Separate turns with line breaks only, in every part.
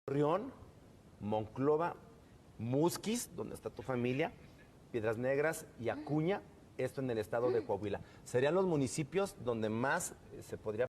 Torreón, Monclova, Musquis, donde está tu familia, Piedras Negras y Acuña, esto en el estado de Coahuila. Serían los municipios donde más se podría...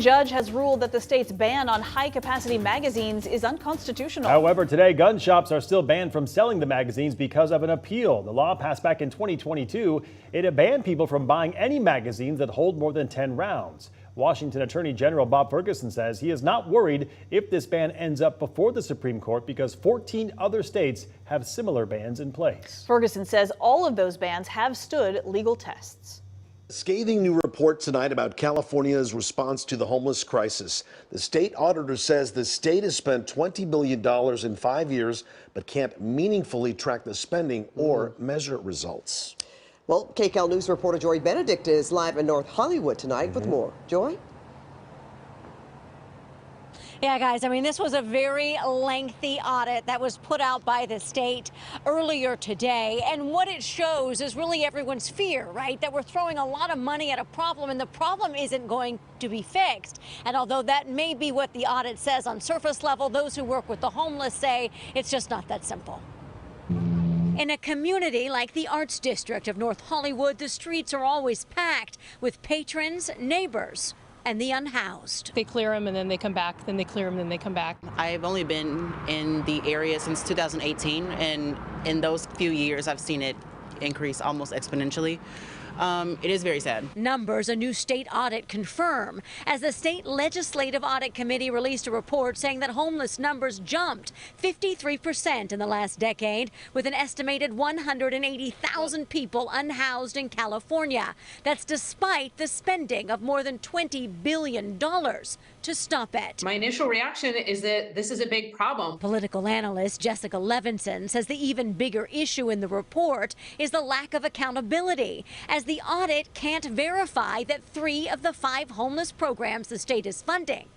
Judge has ruled that the state's ban on high-capacity magazines is unconstitutional.
However, today, gun shops are still banned from selling the magazines because of an appeal. The law passed back in 2022. It banned people from buying any magazines that hold more than 10 rounds. Washington Attorney General Bob Ferguson says he is not worried if this ban ends up before the Supreme Court because 14 other states have similar bans in place.
Ferguson says all of those bans have stood legal tests.
Scathing new report tonight about California's response to the homeless crisis. The state auditor says the state has spent $20 billion in 5 years, but can't meaningfully track the spending or measure results.
Well, KCAL News reporter Joy Benedict is live in North Hollywood tonight with more. Joy?
Yeah, guys, I mean, this was a very lengthy audit that was put out by the state earlier today. And what it shows is really everyone's fear, right? That we're throwing a lot of money at a problem and the problem isn't going to be fixed. And although that may be what the audit says on surface level, those who work with the homeless say it's just not that simple. In a community like the Arts District of North Hollywood, the streets are always packed with patrons, neighbors, and the unhoused.
They clear them and then they come back, then they clear them, then they come back.
I've only been in the area since 2018, and in those few years I've seen it increase almost exponentially. It is very sad.
Numbers a new state audit confirm as the state legislative audit committee released a report saying that homeless numbers jumped 53% in the last decade, with an estimated 180,000 people unhoused in California. That's despite the spending of more than $20 billion to stop it.
My initial reaction is that this is a big problem.
Political analyst Jessica Levinson says the even bigger issue in the report is the lack of accountability, as the audit can't verify that 3 of the 5 homeless programs the state is funding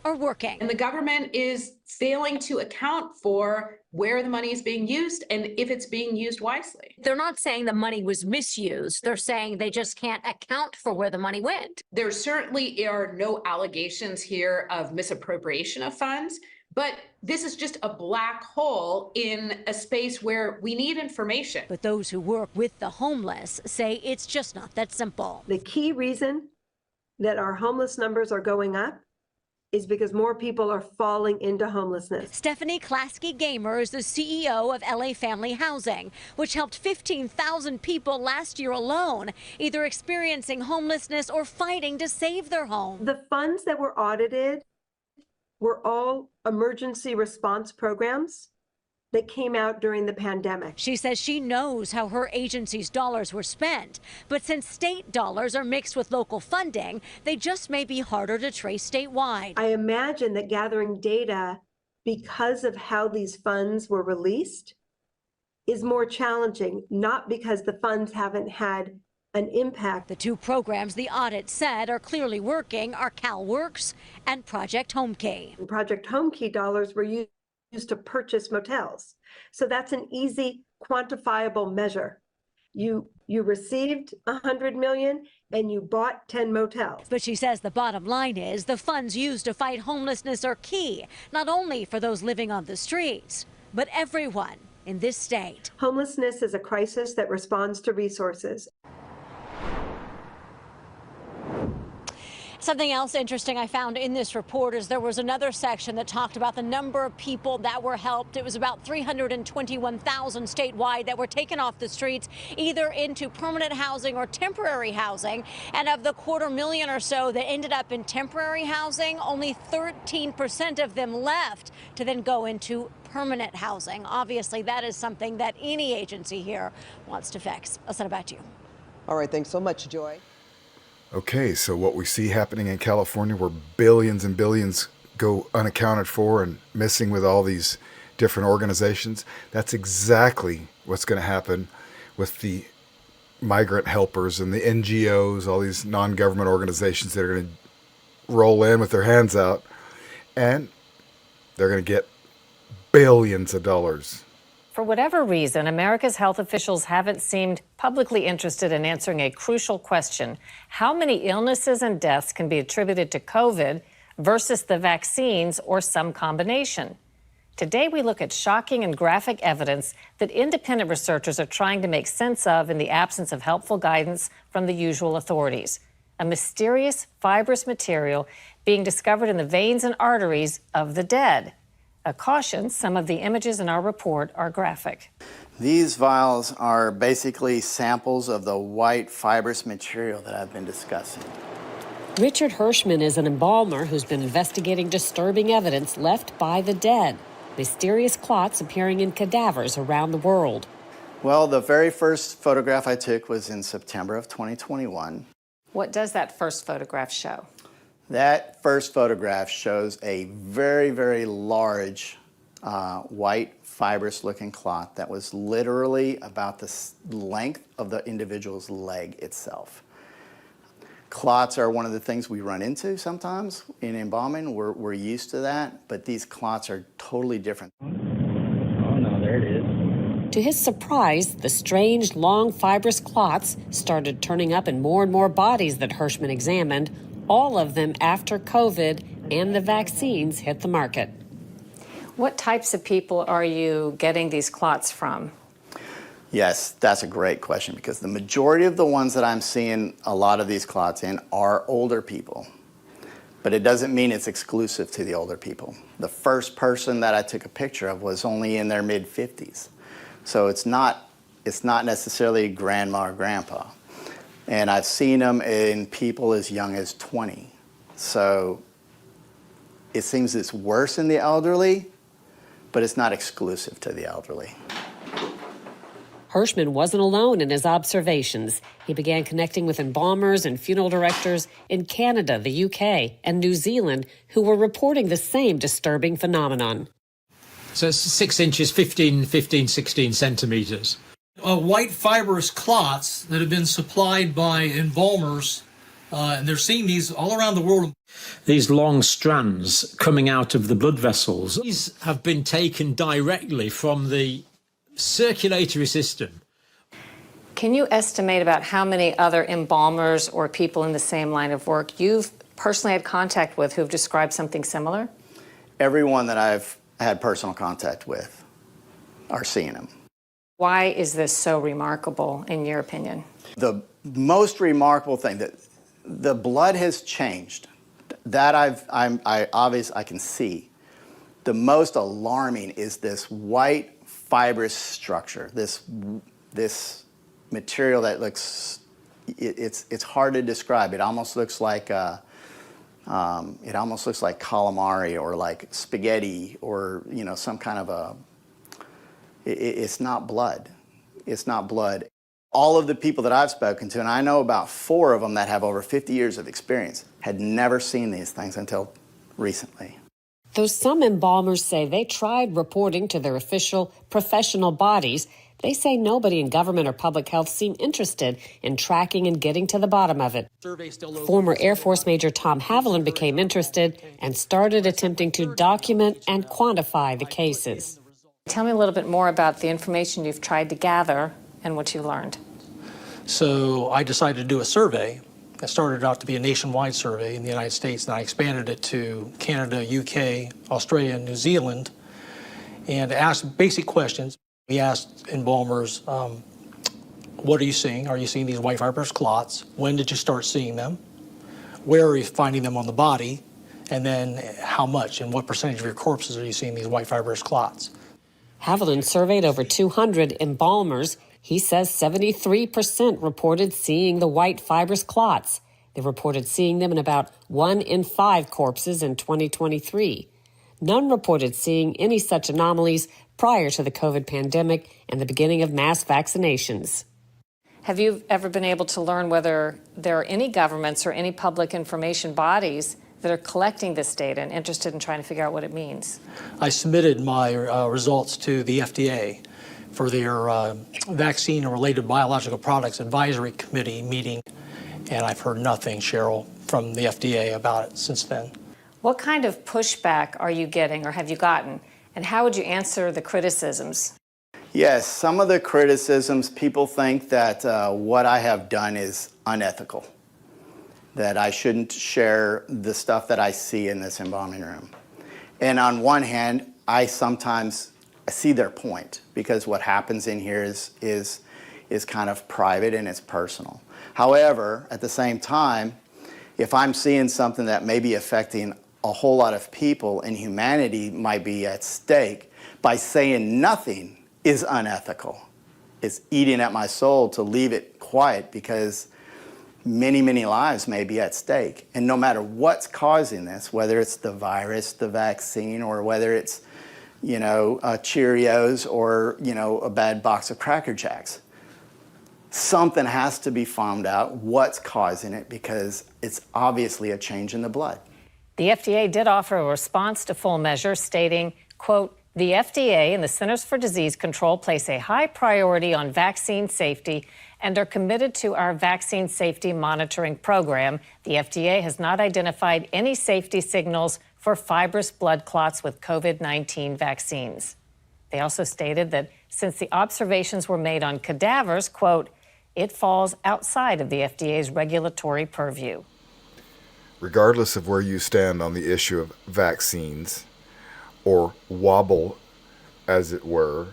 are working.
And the government is failing to account for where the money is being used and if it's being used wisely.
They're not saying the money was misused. They're saying they just can't account for where the money went.
There certainly are no allegations here of misappropriation of funds, but this is just a black hole in a space where we need information.
But those who work with the homeless say it's just not that simple.
The key reason that our homeless numbers are going up is because more people are falling into homelessness.
Stephanie Klasky Gamer is the CEO of LA Family Housing, which helped 15,000 people last year alone, either experiencing homelessness or fighting to save their home.
The funds that were audited were all emergency response programs that came out during the pandemic.
She says she knows how her agency's dollars were spent, but since state dollars are mixed with local funding, they just may be harder to trace statewide.
I imagine that gathering data because of how these funds were released is more challenging, not because the funds haven't had an impact.
The 2 programs the audit said are clearly working are CalWorks and Project Homekey.
Project Homekey dollars were used to purchase motels. So that's an easy quantifiable measure. You received $100 million and you bought 10 motels.
But she says the bottom line is the funds used to fight homelessness are key, not only for those living on the streets, but everyone in this state.
Homelessness is a crisis that responds to resources.
Something else interesting I found in this report is there was another section that talked about the number of people that were helped. It was about 321,000 statewide that were taken off the streets, either into permanent housing or temporary housing. And of the 250,000 or so that ended up in temporary housing, only 13% of them left to then go into permanent housing. Obviously, that is something that any agency here wants to fix. I'll send it back to you.
All right, thanks so much, Joy.
Okay, so what we see happening in California, where billions and billions go unaccounted for and missing with all these different organizations, that's exactly what's going to happen with the migrant helpers and the NGOs, all these non-government organizations that are going to roll in with their hands out, and they're going to get billions of dollars.
For whatever reason, America's health officials haven't seemed publicly interested in answering a crucial question: how many illnesses and deaths can be attributed to COVID versus the vaccines or some combination? Today, we look at shocking and graphic evidence that independent researchers are trying to make sense of in the absence of helpful guidance from the usual authorities. A mysterious fibrous material being discovered in the veins and arteries of the dead. A caution, some of the images in our report are graphic.
These vials are basically samples of the white fibrous material that I've been discussing.
Richard Hirschman is an embalmer who's been investigating disturbing evidence left by the dead. Mysterious clots appearing in cadavers around the world.
Well, the very first photograph I took was in September of 2021.
What does that first photograph show?
That first photograph shows a very, very large white fibrous looking clot that was literally about the length of the individual's leg itself. Clots are one of the things we run into sometimes in embalming. We're used to that, but these clots are totally different.
Oh no, there it is.
To his surprise, the strange, long, fibrous clots started turning up in more and more bodies that Hirschman examined, all of them after COVID and the vaccines hit the market. What types of people are you getting these clots from?
Yes, that's a great question, because the majority of the ones that I'm seeing a lot of these clots in are older people. But it doesn't mean it's exclusive to the older people. The first person that I took a picture of was only in their mid-50s. So it's not necessarily grandma or grandpa. And I've seen them in people as young as 20. So it seems it's worse in the elderly, but it's not exclusive to the elderly.
Hirschman wasn't alone in his observations. He began connecting with embalmers and funeral directors in Canada, the UK, and New Zealand who were reporting the same disturbing phenomenon.
So it's 6 inches, 16 centimeters. White fibrous clots that have been supplied by embalmers, and they're seeing these all around the world. These long strands coming out of the blood vessels. These have been taken directly from the circulatory system.
Can you estimate about how many other embalmers or people in the same line of work you've personally had contact with who've described something similar?
Everyone that I've had personal contact with are seeing them.
Why is this so remarkable, in your opinion?
The most remarkable thing, that the blood has changed. That I can see. The most alarming is this white fibrous structure. This material that looks, it's hard to describe. It almost looks like calamari or like spaghetti, or some kind of a. It's not blood. It's not blood. All of the people that I've spoken to, and I know about 4 of them that have over 50 years of experience, had never seen these things until recently.
Though some embalmers say they tried reporting to their official professional bodies, they say nobody in government or public health seemed interested in tracking and getting to the bottom of it. Former Air Force Major Tom Haviland became interested and started attempting to document and quantify the cases. Tell me a little bit more about the information you've tried to gather and what you learned.
So I decided to do a survey. That started out to be a nationwide survey in the United States, and I expanded it to Canada, UK, Australia, and New Zealand, and asked basic questions. We asked embalmers, what are you seeing? Are you seeing these white fibrous clots? When did you start seeing them? Where are you finding them on the body? And then how much and what percentage of your corpses are you seeing these white fibrous clots?
Haviland surveyed over 200 embalmers. He says 73% reported seeing the white fibrous clots. They reported seeing them in about 1 in 5 corpses in 2023. None reported seeing any such anomalies prior to the COVID pandemic and the beginning of mass vaccinations. Have you ever been able to learn whether there are any governments or any public information bodies that are collecting this data and interested in trying to figure out what it means?
I submitted my results to the FDA for their vaccine and related biological products advisory committee meeting, and I've heard nothing, Cheryl, from the FDA about it since then.
What kind of pushback are you getting or have you gotten? And how would you answer the criticisms?
Yes, some of the criticisms, people think that what I have done is unethical, that I shouldn't share the stuff that I see in this embalming room. And on one hand, I sometimes see their point, because what happens in here is kind of private and it's personal. However, at the same time, if I'm seeing something that may be affecting a whole lot of people and humanity might be at stake, by saying nothing is unethical. It's eating at my soul to leave it quiet, because many, many lives may be at stake. And no matter what's causing this, whether it's the virus, the vaccine, or whether it's, Cheerios or, a bad box of Cracker Jacks, something has to be found out what's causing it, because it's obviously a change in the blood.
The FDA did offer a response to full measure, stating, quote, "The FDA and the Centers for Disease Control place a high priority on vaccine safety and are committed to our vaccine safety monitoring program. The FDA has not identified any safety signals for fibrous blood clots with COVID-19 vaccines." They also stated that since the observations were made on cadavers, quote, "it falls outside of the FDA's regulatory purview."
Regardless of where you stand on the issue of vaccines, or wobble, as it were,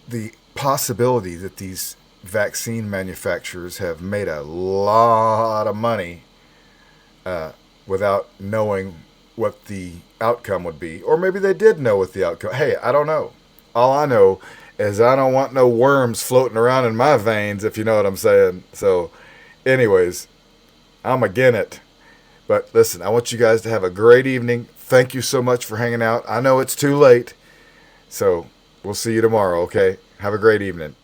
the possibility that these vaccine manufacturers have made a lot of money without knowing what the outcome would be. Or maybe they did know what the outcome. Hey, I don't know. All I know is I don't want no worms floating around in my veins, if you know what I'm saying. So anyways, I'm again it. But listen, I want you guys to have a great evening. Thank you so much for hanging out. I know it's too late, so we'll see you tomorrow, okay? Have a great evening.